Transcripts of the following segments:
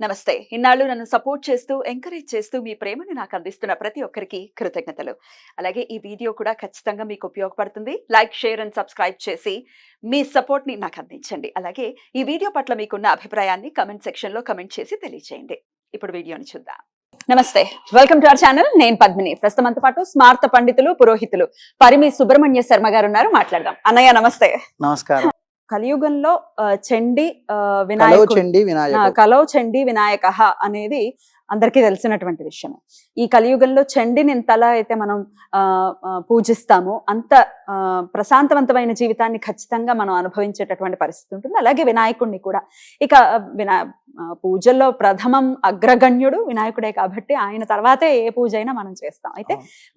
నమస్తే. ఇన్నాళ్ళు నన్ను సపోర్ట్ చేస్తూ, ఎంకరేజ్ చేస్తూ మీ ప్రేమను నాకు అందిస్తున్న ప్రతి ఒక్కరికి కృతజ్ఞతలు. అలాగే ఈ వీడియో కూడా ఖచ్చితంగా మీకు ఉపయోగపడుతుంది. లైక్, షేర్ అండ్ సబ్స్క్రైబ్ చేసి మీ సపోర్ట్‌ని నాకు అందించండి. అలాగే ఈ వీడియో పట్ల మీకున్న అభిప్రాయాన్ని కామెంట్ సెక్షన్‌లో కామెంట్ చేసి తెలియజేయండి. ఇప్పుడు వీడియోని చూద్దాం. నమస్తే, వెల్కమ్ టు అవర్ ఛానల్. నేను పద్మిని. ప్రస్తుతం మనతో పాటు స్మార్త పండితులు, పురోహితులు పరిమి సుబ్రహ్మణ్య శర్మ గారు ఉన్నారు. మాట్లాడదాం. అన్నయ్య నమస్తే. నమస్కారం. కలియుగంలో చండి కలౌ చండి వినాయక అనేది అందరికీ తెలిసినటువంటి విషయం. ఈ కలియుగంలో చండిని ఎంతలా అయితే మనం పూజిస్తామో అంత ప్రశాంతవంతమైన జీవితాన్ని ఖచ్చితంగా మనం అనుభవించేటటువంటి పరిస్థితి ఉంటుంది. అలాగే వినాయకుడిని కూడా ఇక పూజల్లో ప్రథమం అగ్రగణ్యుడు వినాయకుడే కాబట్టి ఆయన తర్వాతే ఏ పూజ అయినా మనం చేస్తాం. అయితే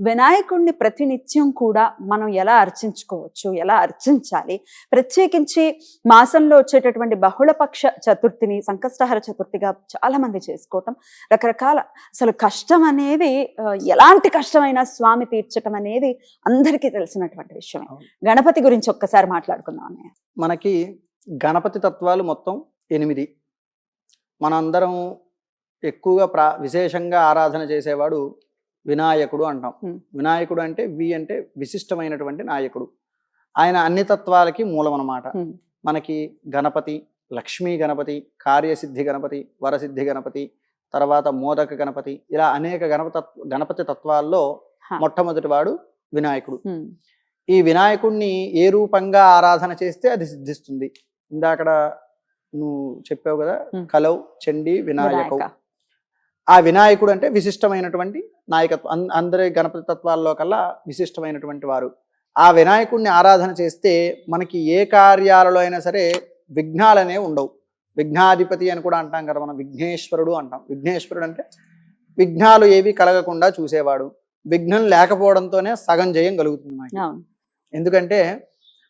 వినాయకుడిని ప్రతినిత్యం కూడా మనం ఎలా అర్చించుకోవచ్చు, ఎలా అర్చించాలి, ప్రత్యేకించి మాసంలో వచ్చేటటువంటి బహుళపక్ష చతుర్థిని సంకష్టహర చతుర్థిగా చాలా మంది చేసుకోవటం, రకరకాల అసలు కష్టం అనేది ఎలాంటి కష్టమైనా స్వామి తీర్చటం అనేది అందరికీ తెలిసినటువంటి విషయమే. గణపతి గురించి ఒక్కసారి మాట్లాడుకుందాం అన్నయ్య. మనకి గణపతి తత్వాలు మొత్తం 8. మనందరం ఎక్కువగా విశేషంగా ఆరాధన చేసేవాడు వినాయకుడు అంటాం. వినాయకుడు అంటే అంటే విశిష్టమైనటువంటి నాయకుడు. ఆయన అన్ని తత్వాలకి మూలం అన్నమాట. మనకి గణపతి, లక్ష్మీ గణపతి, కార్యసిద్ధి గణపతి, వరసిద్ధి గణపతి, తర్వాత మోదక గణపతి, ఇలా అనేక గణపతి తత్వాల్లో మొట్టమొదటి వాడు వినాయకుడు. ఈ వినాయకుడిని ఏ రూపంగా ఆరాధన చేస్తే అది సిద్ధిస్తుంది. ఇందాకడ నువ్వు చెప్పావు కదా, కలౌ చండి వినాయకు. ఆ వినాయకుడు అంటే విశిష్టమైనటువంటి నాయకత్వం. అందరి గణపతి తత్వాల్లో కల్లా విశిష్టమైనటువంటి వారు. ఆ వినాయకుడిని ఆరాధన చేస్తే మనకి ఏ కార్యాలలో అయినా సరే విఘ్నాలనే ఉండవు. విఘ్నాధిపతి అని కూడా అంటాం కదా, మనం విఘ్నేశ్వరుడు అంటాం. విఘ్నేశ్వరుడు అంటే విఘ్నాలు ఏవి కలగకుండా చూసేవాడు. విఘ్నం లేకపోవడంతోనే సగం జయం కలుగుతుంది మనకి. ఎందుకంటే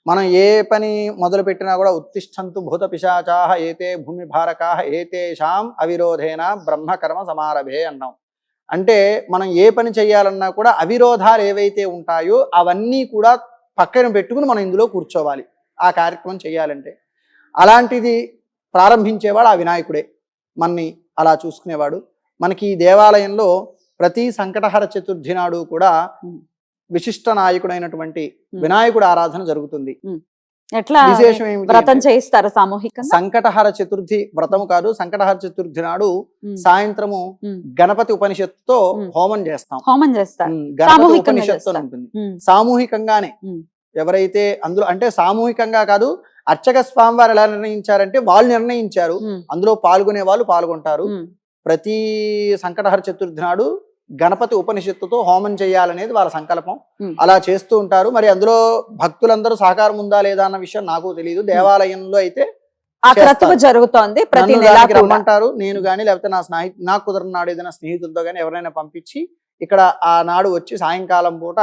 మనం ఏ పని మొదలు పెట్టినా కూడా ఉత్తిష్టంతు భూత పిశాచాహ ఏతే భూమి భారకాహ ఏతేషాం అవిరోధేన బ్రహ్మకర్మ సమారభే అన్నాం. అంటే మనం ఏ పని చేయాలన్నా కూడా అవిరోధాలు ఏవైతే ఉంటాయో అవన్నీ కూడా పక్కన పెట్టుకుని మనం ఇందులో కూర్చోవాలి ఆ కార్యక్రమం చేయాలంటే. అలాంటిది ప్రారంభించేవాడు ఆ వినాయకుడే, మనని అలా చూసుకునేవాడు. మనకి ఈ దేవాలయంలో ప్రతి సంకటహర చతుర్థి నాడు కూడా విశిష్ట నాయకుడైనటువంటి వినాయకుడు ఆరాధన జరుగుతుంది. ఎట్లా విశేషం వ్రతం చేయిస్తారు సామూహికంగా? సంకటహర చతుర్థి వ్రతము కాదు, సంకటహర చతుర్థి నాడు సాయంత్రము గణపతి ఉపనిషత్తుతో హోమం చేస్తాం. గణపతి ఉపనిషత్తు ఉంటుంది. సామూహికంగానే ఎవరైతే అందులో, అంటే సామూహికంగా కాదు, అర్చక స్వామి వారు ఎలా నిర్ణయించారంటే వాళ్ళు నిర్ణయించారు, అందులో పాల్గొనే వాళ్ళు పాల్గొంటారు. ప్రతి సంకటహర చతుర్థి నాడు గణపతి ఉపనిషత్తుతో హోమం చేయాలనేది వాళ్ళ సంకల్పం. అలా చేస్తూ ఉంటారు. మరి అందులో భక్తులందరూ సహకారం ఉందా లేదా అన్న విషయం నాకు తెలియదు. దేవాలయంలో అయితే జరుగుతోంది. రమ్మంటారు. నేను గాని లేకపోతే నాకు కుదరనాడు ఏదైనా స్నేహితులతో గానీ ఎవరైనా పంపించి ఇక్కడ ఆ నాడు వచ్చి సాయంకాలం పూట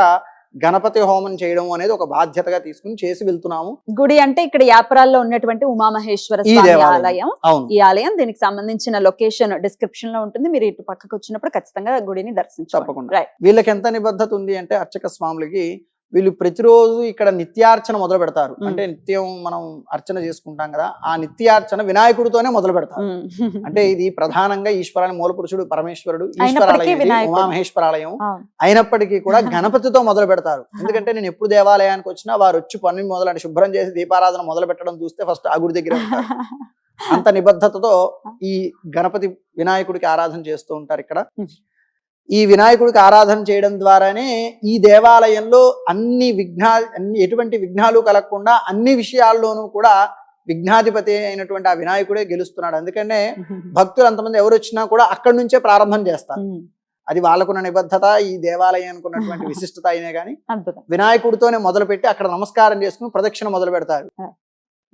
గణపతి హోమం చేయడం అనేది ఒక బాధ్యతగా తీసుకుని చేసి వెళ్తున్నాము. గుడి అంటే ఇక్కడ యాపరాల్లో ఉన్నటువంటి ఉమామహేశ్వర స్వామి ఆలయం. ఈ ఆలయం, దీనికి సంబంధించిన లొకేషన్ డిస్క్రిప్షన్ లో ఉంటుంది. మీరు ఇటు పక్కకు వచ్చినప్పుడు ఖచ్చితంగా గుడిని దర్శించండి. తప్పకుండా. వీళ్ళకి ఎంత నిబద్ధత ఉంది అంటే అర్చక స్వాములకి, వీళ్ళు ప్రతిరోజు ఇక్కడ నిత్యార్చన మొదలు పెడతారు. అంటే నిత్యం మనం అర్చన చేసుకుంటాం కదా, ఆ నిత్యార్చన వినాయకుడితోనే మొదలు పెడతారు. అంటే ఇది ప్రధానంగా ఈశ్వరాన్ని మూలపురుషుడు పరమేశ్వరుడు ఈశ్వరాలయం, ఉమామహేశ్వరాలయం అయినప్పటికీ కూడా గణపతితో మొదలు పెడతారు. ఎందుకంటే నేను ఎప్పుడు దేవాలయానికి వచ్చినా వారు వచ్చి పని మొదలంటే శుభ్రం చేసి దీపారాధన మొదలు పెట్టడం చూస్తే ఫస్ట్ ఆ గుడి దగ్గర అంత నిబద్ధతతో ఈ గణపతి వినాయకుడికి ఆరాధన చేస్తూ ఉంటారు. ఇక్కడ ఈ వినాయకుడికి ఆరాధన చేయడం ద్వారానే ఈ దేవాలయంలో ఎటువంటి విఘ్నాలు కలగకుండా అన్ని విషయాల్లోనూ కూడా విఘ్నాధిపతి అయినటువంటి ఆ వినాయకుడే గెలుస్తున్నాడు. అందుకనే భక్తులు అంతమంది ఎవరు వచ్చినా కూడా అక్కడి నుంచే ప్రారంభం చేస్తారు. అది వాళ్ళకున్న నిబద్ధత, ఈ దేవాలయానికి ఉన్నటువంటి విశిష్టత అయినే కానీ వినాయకుడితోనే మొదలుపెట్టి అక్కడ నమస్కారం చేసుకుని ప్రదక్షిణ మొదలు పెడతారు.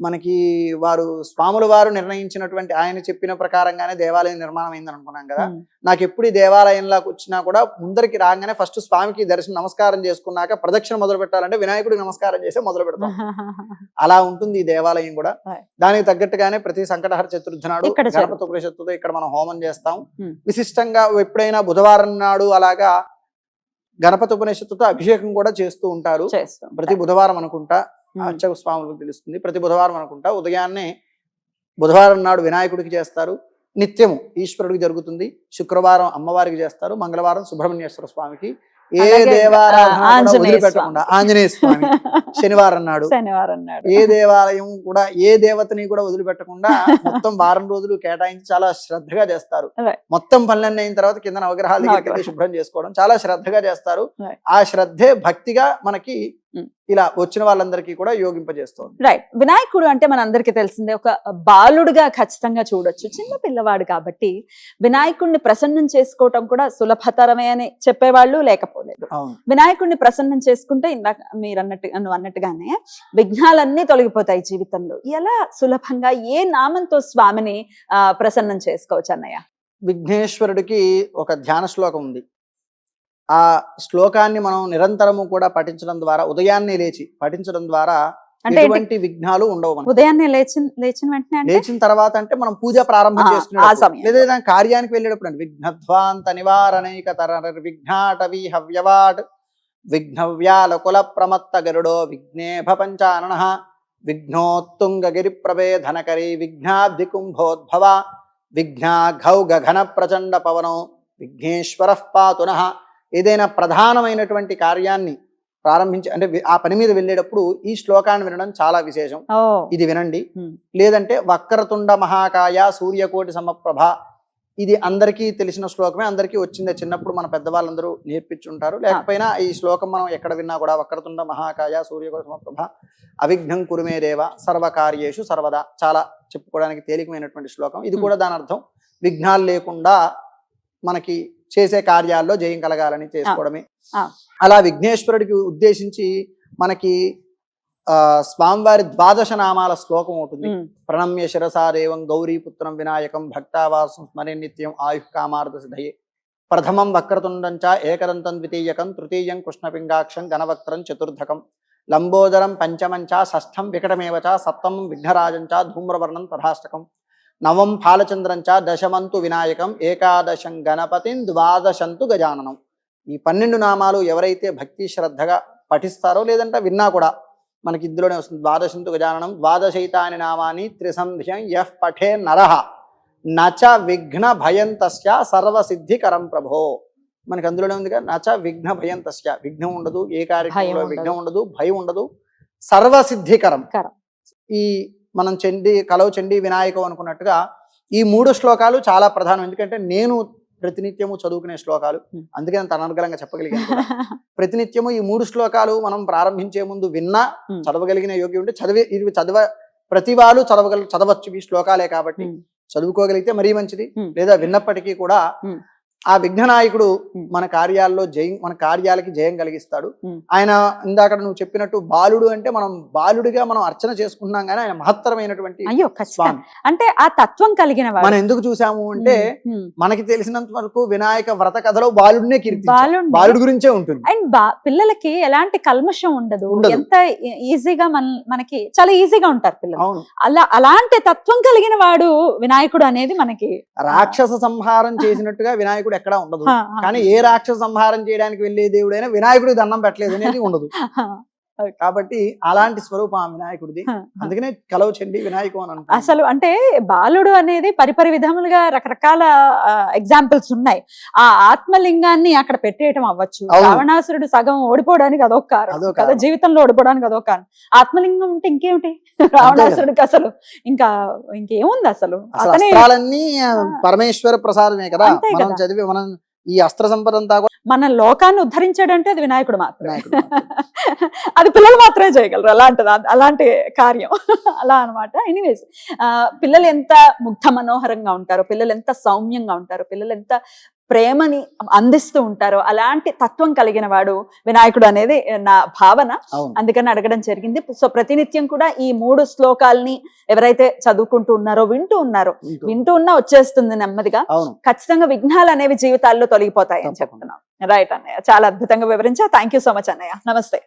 మనకి వారు స్వాముల వారు నిర్ణయించినటువంటి ఆయన చెప్పిన ప్రకారంగానే దేవాలయం నిర్మాణం అయిందని అనుకున్నాం కదా. నాకు ఎప్పుడు ఈ దేవాలయంలోకి వచ్చినా కూడా ముందరికి రాగానే ఫస్ట్ స్వామికి నమస్కారం చేసుకున్నాక ప్రదక్షిణ మొదలు పెట్టాలంటే వినాయకుడికి నమస్కారం చేసి మొదలు పెడతాం. అలా ఉంటుంది ఈ దేవాలయం కూడా. దానికి తగ్గట్టుగానే ప్రతి సంకటహర చతుర్థి నాడు గణపతి ఉపనిషత్తుతో ఇక్కడ మనం హోమం చేస్తాం. విశిష్టంగా ఎప్పుడైనా బుధవారం నాడు అలాగా గణపతి ఉపనిషత్తుతో అభిషేకం కూడా చేస్తూ ఉంటారు. ప్రతి బుధవారం అనుకుంటా, అర్చక స్వాములకు తెలుస్తుంది. ప్రతి బుధవారం అనుకుంటా ఉదయాన్నే బుధవారం నాడు వినాయకుడికి చేస్తారు, నిత్యము ఈశ్వరుడికి జరుగుతుంది. శుక్రవారం అమ్మవారికి చేస్తారు, మంగళవారం సుబ్రహ్మణ్యేశ్వర స్వామికి. ఏ అలాగే, దేవారాధన కూడా ఆంజనేయ వదిలిపెట్టకుండా, ఆంజనేయ స్వామి శనివారం నాడు, శనివారం నాడు ఏ దేవాలయం కూడా ఏ దేవతని కూడా వదిలిపెట్టకుండా మొత్తం వారం రోజులు కేటాయించి చాలా శ్రద్ధగా చేస్తారు. Right. మొత్తం పనులన్నీ అయిన తర్వాత కింద నవగ్రహాల దగ్గరికి వెళ్ళి నవగ్రహాలు. శుభ్రం చేసుకోవడం చాలా శ్రద్ధగా చేస్తారు. Right. ఆ శ్రద్ధే భక్తిగా మనకి Mm. ఇలా వచ్చిన వాళ్ళందరికీ కూడా యోగింపజేస్తుంది. రైట్. వినాయకుడు అంటే మన అందరికీ తెలిసిందే, ఒక బాలుడుగా ఖచ్చితంగా చూడొచ్చు. చిన్న పిల్లవాడు కాబట్టి వినాయకుడిని ప్రసన్నం చేసుకోవటం కూడా సులభతరమే అని చెప్పేవాళ్ళు లేకపోలేదు. అవును, వినాయకుడిని ప్రసన్నం చేసుకుంటే ఇందాక మీరు నువ్వు అన్నట్టుగానే విఘ్నాలన్నీ తొలగిపోతాయి జీవితంలో. ఎలా సులభంగా ఏ నామంతో స్వామిని ప్రసన్నం చేసుకోవచ్చు అన్నయ్య? విఘ్నేశ్వరుడికి ఒక ధ్యాన శ్లోకం ఉంది. ఆ శ్లోకాన్ని మనం నిరంతరము కూడా పఠించడం ద్వారా, ఉదయాన్నే లేచి పఠించడం ద్వారా అంటే ఎటువంటి విఘ్నాలు ఉండవు మనకు. ఉదయాన్నే లేచిన వెంటనే అంటే లేచిన తర్వాత అంటే మనం పూజ ప్రారంభం ఆ చేసుకునేటప్పుడు, సమయం. లేదా ఏదైనా కార్యానికి వెళ్ళేటప్పుడు అండి. విఘ్నధ్వాంత నివారణైక తర విఘ్నాటవి హవ్యవాట్ విఘ్నవ్యాలకుల ప్రమత్త గరుడో విఘ్నేభ పంచానన విఘ్నోత్తుంగగిరి ప్రభేధనకరి విఘ్నాబ్ధి కుంభోద్భవ విఘ్నాఘౌ గగన ప్రచండ పవనో విఘ్నేశ్వర పాతునః. ఏదైనా ప్రధానమైనటువంటి కార్యాన్ని ప్రారంభించి అంటే ఆ పని మీద వెళ్ళేటప్పుడు ఈ శ్లోకాన్ని వినడం చాలా విశేషం. ఓ ఇది వినండి. లేదంటే వక్రతుండ మహాకాయ సూర్యకోటి సమప్రభ, ఇది అందరికీ తెలిసిన శ్లోకమే, అందరికీ వచ్చిందే. చిన్నప్పుడు మన పెద్దవాళ్ళందరూ నేర్పించుంటారు. లేకపోయినా ఈ శ్లోకం మనం ఎక్కడ విన్నా కూడా వక్రతుండ మహాకాయ సూర్యకోటి సమప్రభ అవిఘ్నం కురుమే దేవ సర్వకార్యేషు సర్వదా, చాలా చెప్పుకోవడానికి తేలికమైనటువంటి శ్లోకం. ఇది కూడా దాని అర్థం విఘ్నాలు లేకుండా మనకి చేసే కార్యాల్లో జయం కలగాలని చేసుకోవడమే. అలా విఘ్నేశ్వరుడికి ఉద్దేశించి మనకి స్వామివారి ద్వాదశ నామాల శ్లోకం ఉంటుంది. ప్రణమ్య శిరసాదేవం గౌరీపుత్రం వినాయకం భక్తావాసం స్మరే నిత్యం ఆయు కామార్థ సిద్ధయే. ప్రథమం వక్రతుండం చ ఏకదంతం ద్వితీయకం తృతీయం కృష్ణపింగాక్షం ఘనవక్త్రం చతుర్థకం లంబోదరం పంచమం చ షష్ఠం వికటమేవ చ సప్తమం విఘ్నరాజం చ ధూమ్రవర్ణం తథాష్టకం నవం ఫాలచంద్రం చ దశమంతు వినాయకం ఏకాదశం గణపతిం ద్వాదశంతు గజాననం. ఈ 12 నామాలు ఎవరైతే భక్తి శ్రద్ధగా పఠిస్తారో, లేదంటే విన్నా కూడా మనకి ఇందులోనే వస్తుంది. ద్వాదశంతు గజాననం ద్వాదశైతాని నామాని త్రిసంధ్యం యః పఠే నరః నచ విఘ్న భయం తస్య సర్వసిద్ధికరం ప్రభో. మనకి అందులోనే ఉందిగా, నచ విఘ్న భయం తస్య, విఘ్నం ఉండదు, ఏ కార్యక్రమంలో విఘ్నం ఉండదు, భయం ఉండదు, సర్వసిద్ధికరం. ఈ మనం కలవు చండీ వినాయకం అనుకున్నట్టుగా ఈ 3 శ్లోకాలు చాలా ప్రధానం. ఎందుకంటే నేను ప్రతినిత్యము చదువుకునే శ్లోకాలు, అందుకే అంత అనర్గళంగా చెప్పగలిగాను. ప్రతినిత్యము ఈ 3 శ్లోకాలు మనం ప్రారంభించే ముందు విన్నా చదవగలిగిన యోగ్యం ఉంటే ఇవి ప్రతి వాళ్ళు చదవచ్చు ఈ శ్లోకాలే కాబట్టి చదువుకోగలిగితే మరీ మంచిది. లేదా విన్నప్పటికీ కూడా ఆ విఘ్ననాయకుడు మన కార్యాలకి జయం కలిగిస్తాడు. ఆయన ఇందాక నువ్వు చెప్పినట్టు బాలుడు అంటే మనం బాలుడిగా మనం అర్చన చేసుకుంటున్నాం, కానీ ఆయన మహత్తరమైనటువంటి స్వామి. అంటే ఆ తత్వం కలిగిన మనం ఎందుకు చూసాము అంటే మనకి తెలిసినంత వరకు వినాయక వ్రత కథలో బాలుడినే కీర్తించారు, బాలుడు గురించే ఉంటుంది. అండ్ పిల్లలకి ఎలాంటి కల్మషం ఉండదు, ఎంత ఈజీగా మనకి చాలా ఈజీగా ఉంటారు పిల్లలు. అవును, అలాంటి తత్వం కలిగిన వాడు వినాయకుడు అనేది మనకి. రాక్షస సంహారం చేసినట్టుగా వినాయకుడు ఎక్కడా ఉండదు, కానీ ఏ రాక్షస సంహారం చేయడానికి వెళ్ళే దేవుడైనా వినాయకుడికి దండం పెట్టలేదు అనేది ఉండదు. కాబట్టి అలాంటి స్వరూపం ఆ వినాయకుడిది. అందుకనే కలవు చండీ వినాయకం అని అంటారు. అసలు అంటే బాలుడు అనేది పరిపరి విధములుగా రకరకాల ఎగ్జాంపుల్స్ ఉన్నాయి. ఆ ఆత్మలింగాన్ని అక్కడ పెట్టేయటం అవ్వచ్చు, రావణాసురుడు సగం ఓడిపోవడానికి అదొక కారణం కదా, జీవితంలో ఓడిపోవడానికి అదొక కారణం. ఆత్మలింగం అంటే ఇంకేమిటి, రావణాసురుడికి అసలు ఇంకేముంది అసలు, అస్త్రాలన్నీ పరమేశ్వర ప్రసాదమే కదా. మనం చదివి మనం ఈ అస్త్ర సంపద అంతా మన లోకాన్ని ఉద్ధరించాడంటే అది వినాయకుడు మాత్రమే. అది పిల్లలు మాత్రమే చేయగలరు అలాంటి కార్యం. అలా అనమాట. ఎనీవేస్, పిల్లలు ఎంత ముగ్ధ మనోహరంగా ఉంటారో, పిల్లలు ఎంత సౌమ్యంగా ఉంటారో, పిల్లలు ఎంత ప్రేమని అందిస్తూ ఉంటారో, అలాంటి తత్వం కలిగిన వాడు వినాయకుడు అనేది నా భావన. అందుకని అడగడం జరిగింది. సో ప్రతినిత్యం కూడా ఈ 3 శ్లోకాలని ఎవరైతే చదువుకుంటూ ఉన్నారో, వింటూ ఉన్నా వచ్చేస్తుంది నెమ్మదిగా. ఖచ్చితంగా విఘ్నాలు అనేవి జీవితాల్లో తొలగిపోతాయి అని చెప్తున్నాం. రైట్ అన్నయ్య, చాలా అద్భుతంగా వివరించా. థ్యాంక్ యూ సో మచ్ అన్నయ్య. నమస్తే.